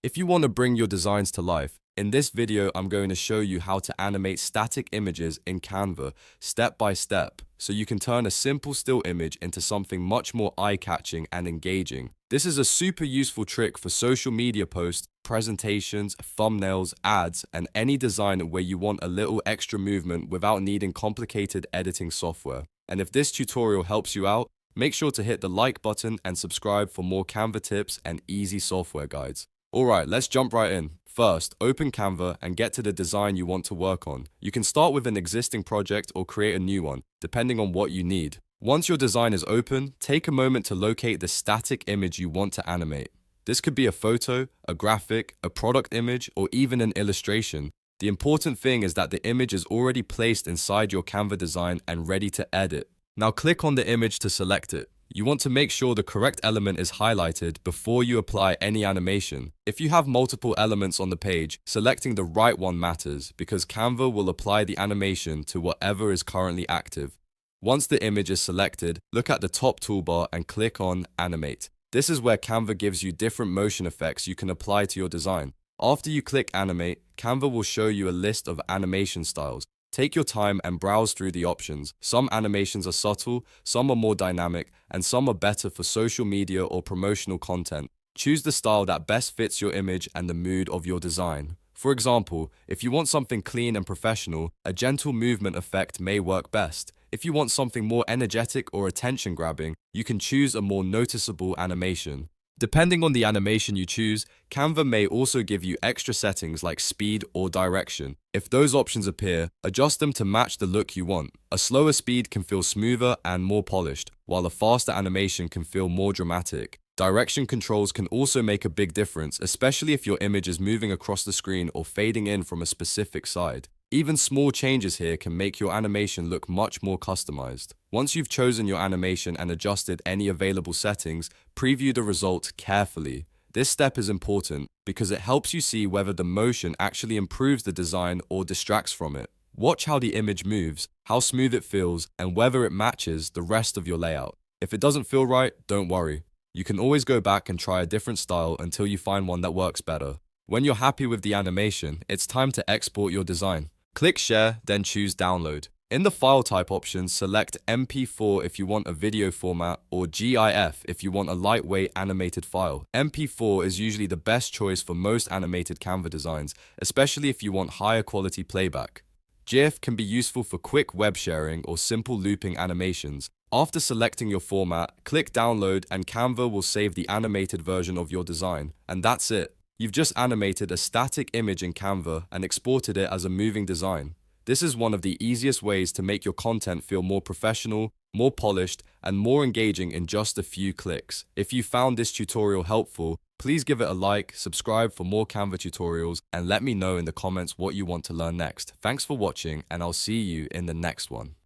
If you want to bring your designs to life, in this video I'm going to show you how to animate static images in Canva step by step, so you can turn a simple still image into something much more eye-catching and engaging. This is a super useful trick for social media posts, presentations, thumbnails, ads, and any design where you want a little extra movement without needing complicated editing software. And if this tutorial helps you out, make sure to hit the like button and subscribe for more Canva tips and easy software guides. Alright, let's jump right in. First, open Canva and get to the design you want to work on. You can start with an existing project or create a new one, depending on what you need. Once your design is open, take a moment to locate the static image you want to animate. This could be a photo, a graphic, a product image, or even an illustration. The important thing is that the image is already placed inside your Canva design and ready to edit. Now click on the image to select it. You want to make sure the correct element is highlighted before you apply any animation. If you have multiple elements on the page, selecting the right one matters because Canva will apply the animation to whatever is currently active. Once the image is selected, look at the top toolbar and click on Animate. This is where Canva gives you different motion effects you can apply to your design. After you click Animate, Canva will show you a list of animation styles. Take your time and browse through the options. Some animations are subtle, some are more dynamic, and some are better for social media or promotional content. Choose the style that best fits your image and the mood of your design. For example, if you want something clean and professional, a gentle movement effect may work best. If you want something more energetic or attention-grabbing, you can choose a more noticeable animation. Depending on the animation you choose, Canva may also give you extra settings like speed or direction. If those options appear, adjust them to match the look you want. A slower speed can feel smoother and more polished, while a faster animation can feel more dramatic. Direction controls can also make a big difference, especially if your image is moving across the screen or fading in from a specific side. Even small changes here can make your animation look much more customized. Once you've chosen your animation and adjusted any available settings, preview the result carefully. This step is important because it helps you see whether the motion actually improves the design or distracts from it. Watch how the image moves, how smooth it feels, and whether it matches the rest of your layout. If it doesn't feel right, don't worry. You can always go back and try a different style until you find one that works better. When you're happy with the animation, it's time to export your design. Click Share, then choose Download. In the file type options, select MP4 if you want a video format or GIF if you want a lightweight animated file. MP4 is usually the best choice for most animated Canva designs, especially if you want higher quality playback. GIF can be useful for quick web sharing or simple looping animations. After selecting your format, click Download and Canva will save the animated version of your design. And that's it. You've just animated a static image in Canva and exported it as a moving design. This is one of the easiest ways to make your content feel more professional, more polished, and more engaging in just a few clicks. If you found this tutorial helpful, please give it a like, subscribe for more Canva tutorials, and let me know in the comments what you want to learn next. Thanks for watching, and I'll see you in the next one.